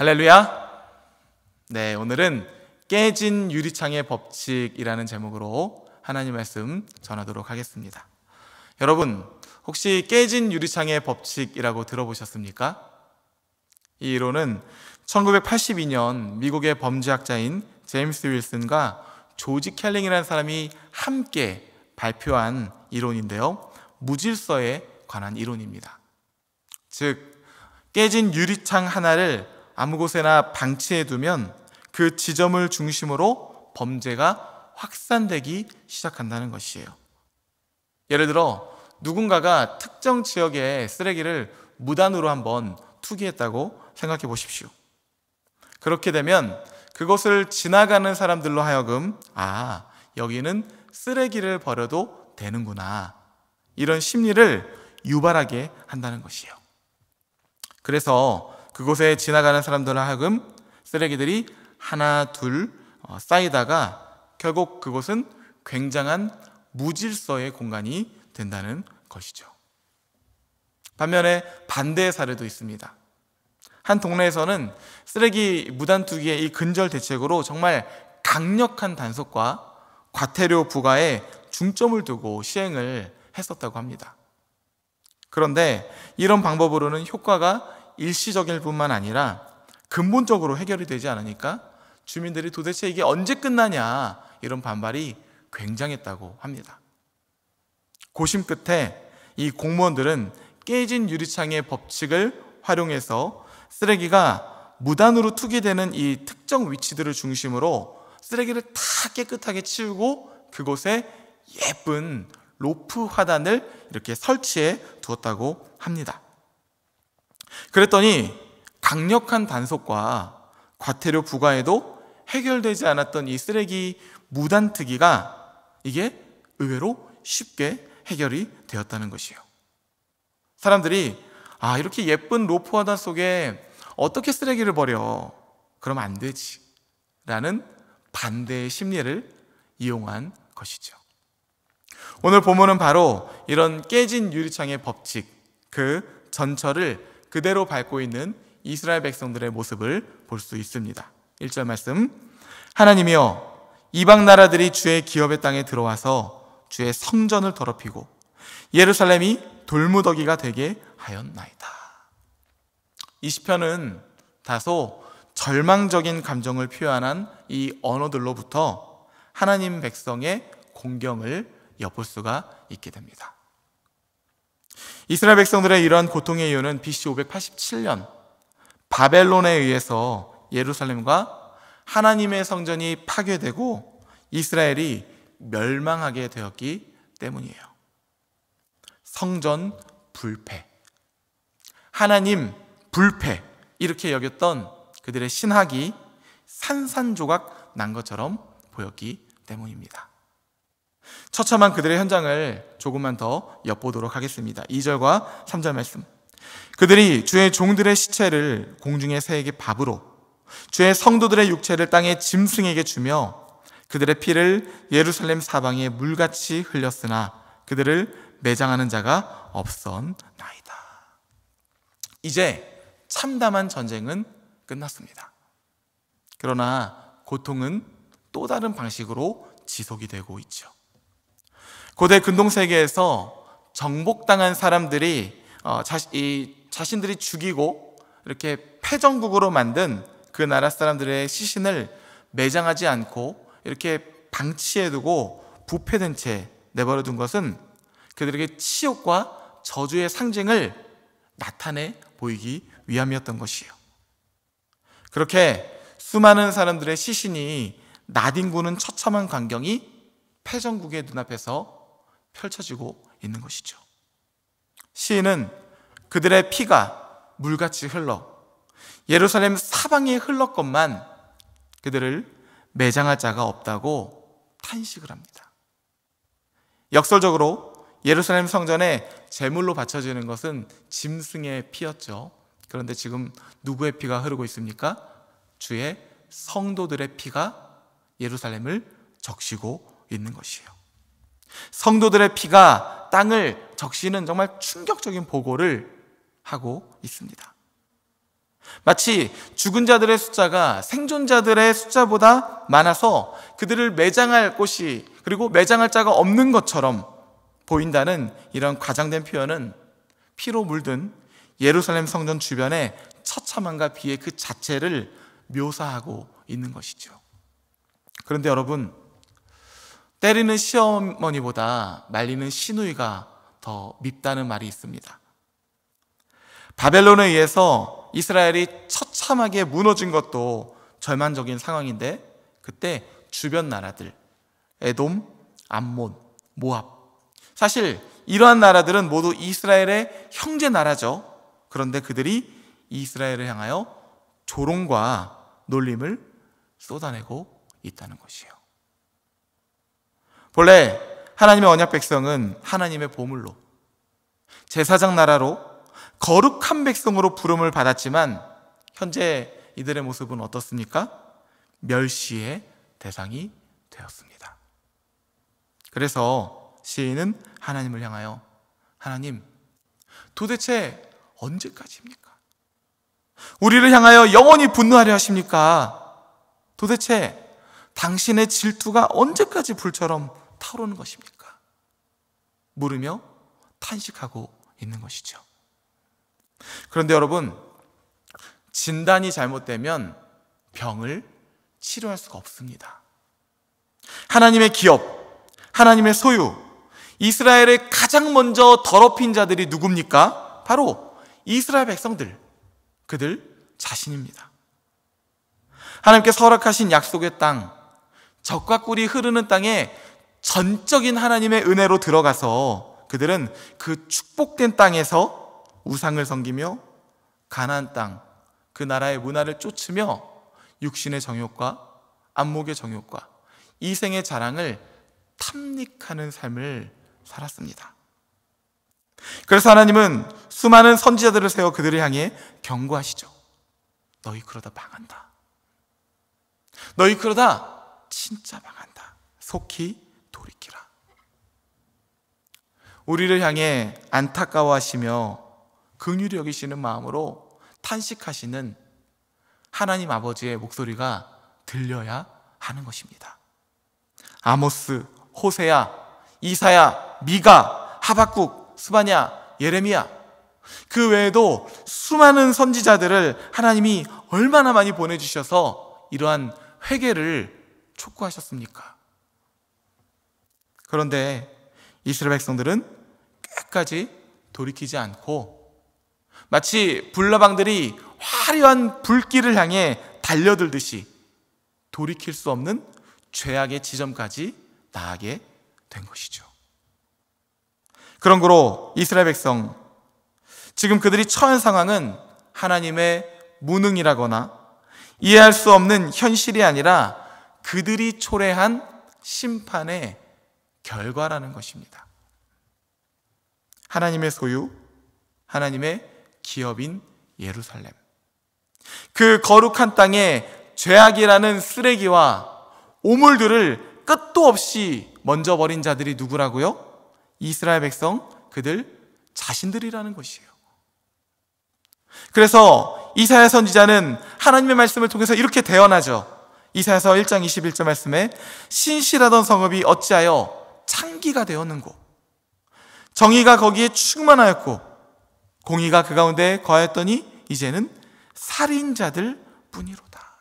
할렐루야! 네, 오늘은 깨진 유리창의 법칙이라는 제목으로 하나님 말씀 전하도록 하겠습니다. 여러분, 혹시 깨진 유리창의 법칙이라고 들어보셨습니까? 이 이론은 1982년 미국의 범죄학자인 제임스 윌슨과 조지 켈링이라는 사람이 함께 발표한 이론인데요, 무질서에 관한 이론입니다. 즉, 깨진 유리창 하나를 아무 곳에나 방치해두면 그 지점을 중심으로 범죄가 확산되기 시작한다는 것이에요. 예를 들어 누군가가 특정 지역에 쓰레기를 무단으로 한번 투기했다고 생각해 보십시오. 그렇게 되면 그곳을 지나가는 사람들로 하여금 여기는 쓰레기를 버려도 되는구나, 이런 심리를 유발하게 한다는 것이에요. 그래서 그곳에 지나가는 사람들로 하여금 쓰레기들이 하나 둘 쌓이다가 결국 그곳은 굉장한 무질서의 공간이 된다는 것이죠. 반면에 반대의 사례도 있습니다. 한 동네에서는 쓰레기 무단 투기의 이 근절 대책으로 정말 강력한 단속과 과태료 부과에 중점을 두고 시행을 했었다고 합니다. 그런데 이런 방법으로는 효과가 일시적일 뿐만 아니라 근본적으로 해결이 되지 않으니까 주민들이 도대체 이게 언제 끝나냐, 이런 반발이 굉장했다고 합니다. 고심 끝에 이 공무원들은 깨진 유리창의 법칙을 활용해서 쓰레기가 무단으로 투기되는 이 특정 위치들을 중심으로 쓰레기를 다 깨끗하게 치우고 그곳에 예쁜 로프 화단을 이렇게 설치해 두었다고 합니다. 그랬더니 강력한 단속과 과태료 부과에도 해결되지 않았던 이 쓰레기 무단 투기가 이게 의외로 쉽게 해결이 되었다는 것이에요. 사람들이 이렇게 예쁜 로프 화단 속에 어떻게 쓰레기를 버려? 그러면 안 되지 라는 반대의 심리를 이용한 것이죠. 오늘 본문은 바로 이런 깨진 유리창의 법칙, 그 전철을 그대로 밟고 있는 이스라엘 백성들의 모습을 볼 수 있습니다. 1절 말씀, 하나님이여, 이방 나라들이 주의 기업의 땅에 들어와서 주의 성전을 더럽히고 예루살렘이 돌무더기가 되게 하였나이다. 이 시편은 다소 절망적인 감정을 표현한 이 언어들로부터 하나님 백성의 공경을 엿볼 수가 있게 됩니다. 이스라엘 백성들의 이러한 고통의 이유는 BC 587년 바벨론에 의해서 예루살렘과 하나님의 성전이 파괴되고 이스라엘이 멸망하게 되었기 때문이에요. 성전 불패, 하나님 불패, 이렇게 여겼던 그들의 신학이 산산조각 난 것처럼 보였기 때문입니다. 처참한 그들의 현장을 조금만 더 엿보도록 하겠습니다. 2절과 3절 말씀, 그들이 주의 종들의 시체를 공중의 새에게 밥으로, 주의 성도들의 육체를 땅의 짐승에게 주며 그들의 피를 예루살렘 사방에 물같이 흘렸으나 그들을 매장하는 자가 없었나이다. 이제 참담한 전쟁은 끝났습니다. 그러나 고통은 또 다른 방식으로 지속이 되고 있죠. 고대 근동세계에서 정복당한 사람들이 자신들이 죽이고 이렇게 패전국으로 만든 그 나라 사람들의 시신을 매장하지 않고 이렇게 방치해두고 부패된 채 내버려둔 것은 그들에게 치욕과 저주의 상징을 나타내 보이기 위함이었던 것이에요. 그렇게 수많은 사람들의 시신이 나뒹구는 처참한 광경이 패전국의 눈앞에서 펼쳐지고 있는 것이죠. 시인은 그들의 피가 물같이 흘러 예루살렘 사방에 흘렀건만 그들을 매장할 자가 없다고 탄식을 합니다. 역설적으로 예루살렘 성전에 제물로 바쳐지는 것은 짐승의 피였죠. 그런데 지금 누구의 피가 흐르고 있습니까? 주의 성도들의 피가 예루살렘을 적시고 있는 것이에요. 성도들의 피가 땅을 적시는 정말 충격적인 보고를 하고 있습니다. 마치 죽은 자들의 숫자가 생존자들의 숫자보다 많아서 그들을 매장할 곳이, 그리고 매장할 자가 없는 것처럼 보인다는 이런 과장된 표현은 피로 물든 예루살렘 성전 주변의 처참함과 비의 그 자체를 묘사하고 있는 것이죠. 그런데 여러분, 때리는 시어머니보다 말리는 시누이가 더 밉다는 말이 있습니다. 바벨론에 의해서 이스라엘이 처참하게 무너진 것도 절망적인 상황인데, 그때 주변 나라들, 에돔, 암몬, 모압, 사실 이러한 나라들은 모두 이스라엘의 형제 나라죠. 그런데 그들이 이스라엘을 향하여 조롱과 놀림을 쏟아내고 있다는 것이에요. 본래 하나님의 언약 백성은 하나님의 보물로, 제사장 나라로, 거룩한 백성으로 부름을 받았지만 현재 이들의 모습은 어떻습니까? 멸시의 대상이 되었습니다. 그래서 시인은 하나님을 향하여, 하나님, 도대체 언제까지입니까? 우리를 향하여 영원히 분노하려 하십니까? 도대체 당신의 질투가 언제까지 불처럼 타오르는 것입니까? 물으며 탄식하고 있는 것이죠. 그런데 여러분, 진단이 잘못되면 병을 치료할 수가 없습니다. 하나님의 기업, 하나님의 소유, 이스라엘의 가장 먼저 더럽힌 자들이 누굽니까? 바로 이스라엘 백성들, 그들 자신입니다. 하나님께서 허락하신 약속의 땅, 젖과 꿀이 흐르는 땅에 전적인 하나님의 은혜로 들어가서 그들은 그 축복된 땅에서 우상을 섬기며 가나안 땅, 그 나라의 문화를 쫓으며 육신의 정욕과 안목의 정욕과 이생의 자랑을 탐닉하는 삶을 살았습니다. 그래서 하나님은 수많은 선지자들을 세워 그들을 향해 경고하시죠. 너희 그러다 망한다. 너희 그러다 진짜 망한다. 속히 돌이키라. 우리를 향해 안타까워하시며 긍휼히 여기시는 마음으로 탄식하시는 하나님 아버지의 목소리가 들려야 하는 것입니다. 아모스, 호세야, 이사야, 미가, 하박국, 스바냐, 예레미야, 그 외에도 수많은 선지자들을 하나님이 얼마나 많이 보내주셔서 이러한 회개를 촉구하셨습니까? 그런데 이스라엘 백성들은 끝까지 돌이키지 않고 마치 불나방들이 화려한 불길을 향해 달려들듯이 돌이킬 수 없는 죄악의 지점까지 나아가게 된 것이죠. 그런 거로 이스라엘 백성, 지금 그들이 처한 상황은 하나님의 무능이라거나 이해할 수 없는 현실이 아니라 그들이 초래한 심판의 결과라는 것입니다. 하나님의 소유, 하나님의 기업인 예루살렘, 그 거룩한 땅에 죄악이라는 쓰레기와 오물들을 끝도 없이 먼저 버린 자들이 누구라고요? 이스라엘 백성, 그들 자신들이라는 것이에요. 그래서 이사야 선지자는 하나님의 말씀을 통해서 이렇게 대언하죠. 이사야서 1장 21절 말씀에 신실하던 성읍이 어찌하여 창기가 되었는고, 정의가 거기에 충만하였고 공의가 그 가운데 거하였더니 이제는 살인자들 뿐이로다.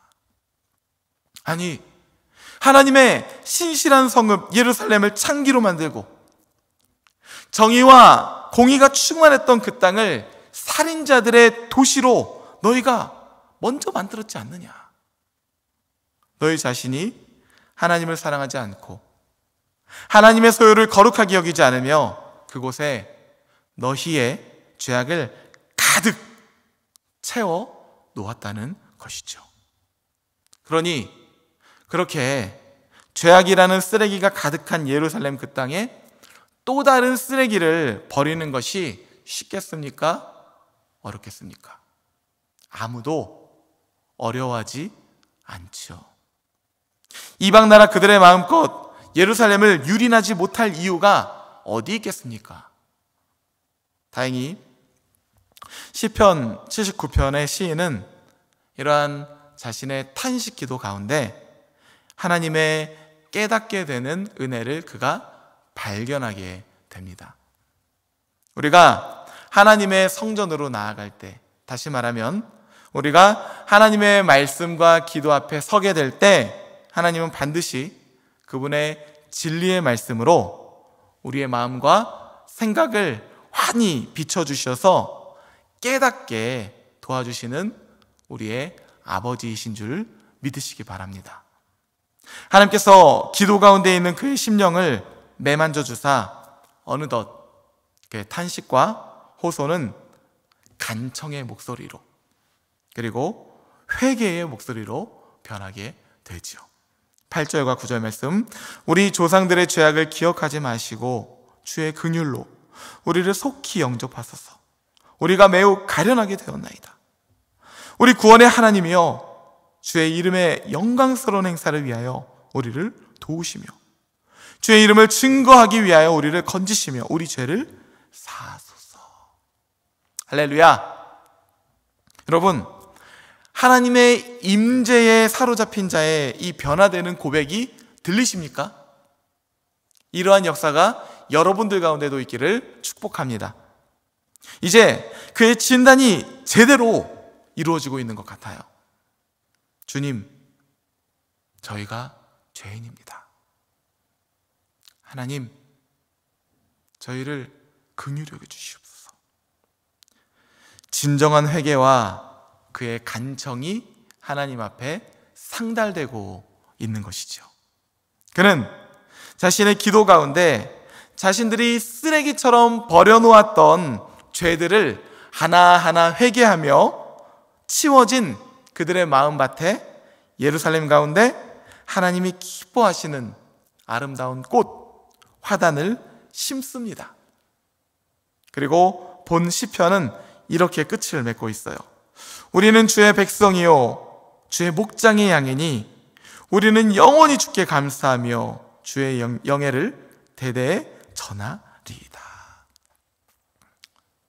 아니, 하나님의 신실한 성읍 예루살렘을 창기로 만들고 정의와 공의가 충만했던 그 땅을 살인자들의 도시로 너희가 먼저 만들었지 않느냐. 너희 자신이 하나님을 사랑하지 않고 하나님의 소유를 거룩하게 여기지 않으며 그곳에 너희의 죄악을 가득 채워 놓았다는 것이죠. 그러니 그렇게 죄악이라는 쓰레기가 가득한 예루살렘 그 땅에 또 다른 쓰레기를 버리는 것이 쉽겠습니까? 어렵겠습니까? 아무도 어려워하지 않죠. 이방 나라 그들의 마음껏 예루살렘을 유린하지 못할 이유가 어디 있겠습니까? 다행히 시편 79편의 시인은 이러한 자신의 탄식 기도 가운데 하나님의 깨닫게 되는 은혜를 그가 발견하게 됩니다. 우리가 하나님의 성전으로 나아갈 때, 다시 말하면 우리가 하나님의 말씀과 기도 앞에 서게 될 때 하나님은 반드시 그분의 진리의 말씀으로 우리의 마음과 생각을 환히 비춰주셔서 깨닫게 도와주시는 우리의 아버지이신 줄 믿으시기 바랍니다. 하나님께서 기도 가운데 있는 그의 심령을 매만져 주사 어느덧 그의 탄식과 호소는 간청의 목소리로, 그리고 회개의 목소리로 변하게 되지요. 8절과 9절 말씀, 우리 조상들의 죄악을 기억하지 마시고 주의 긍휼로 우리를 속히 영접하소서. 우리가 매우 가련하게 되었나이다. 우리 구원의 하나님이여, 주의 이름의 영광스러운 행사를 위하여 우리를 도우시며 주의 이름을 증거하기 위하여 우리를 건지시며 우리 죄를 사하소서. 할렐루야. 여러분, 하나님의 임재에 사로잡힌 자의 이 변화되는 고백이 들리십니까? 이러한 역사가 여러분들 가운데도 있기를 축복합니다. 이제 그의 진단이 제대로 이루어지고 있는 것 같아요. 주님, 저희가 죄인입니다. 하나님, 저희를 긍휼히 여겨 주시옵소서. 진정한 회개와 그의 간청이 하나님 앞에 상달되고 있는 것이죠. 그는 자신의 기도 가운데 자신들이 쓰레기처럼 버려놓았던 죄들을 하나하나 회개하며 치워진 그들의 마음밭에 예루살렘 가운데 하나님이 기뻐하시는 아름다운 꽃, 화단을 심습니다. 그리고 본 시편은 이렇게 끝을 맺고 있어요. 우리는 주의 백성이요 주의 목장의 양이니 우리는 영원히 주께 감사하며 주의 영예를 대대에 전하리이다.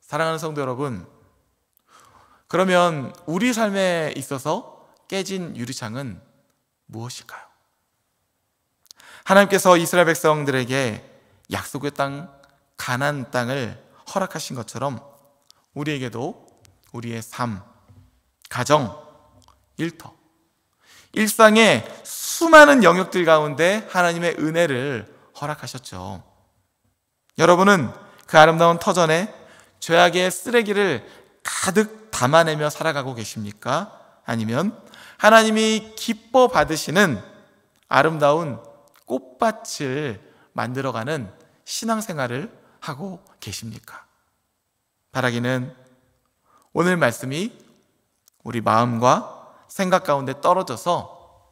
사랑하는 성도 여러분, 그러면 우리 삶에 있어서 깨진 유리창은 무엇일까요? 하나님께서 이스라엘 백성들에게 약속의 땅, 가나안 땅을 허락하신 것처럼 우리에게도 우리의 삶, 가정, 일터, 일상의 수많은 영역들 가운데 하나님의 은혜를 허락하셨죠. 여러분은 그 아름다운 터전에 죄악의 쓰레기를 가득 담아내며 살아가고 계십니까? 아니면 하나님이 기뻐 받으시는 아름다운 꽃밭을 만들어가는 신앙생활을 하고 계십니까? 바라기는 오늘 말씀이 우리 마음과 생각 가운데 떨어져서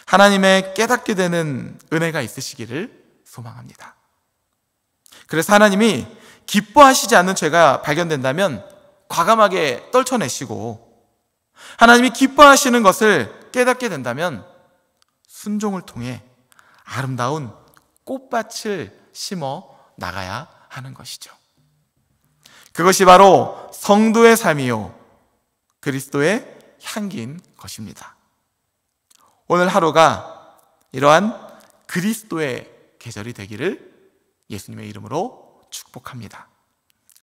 하나님의 깨닫게 되는 은혜가 있으시기를 소망합니다. 그래서 하나님이 기뻐하시지 않는 죄가 발견된다면 과감하게 떨쳐내시고, 하나님이 기뻐하시는 것을 깨닫게 된다면 순종을 통해 아름다운 꽃밭을 심어 나가야 하는 것이죠. 그것이 바로 성도의 삶이요 그리스도의 향기인 것입니다. 오늘 하루가 이러한 그리스도의 계절이 되기를 예수님의 이름으로 축복합니다.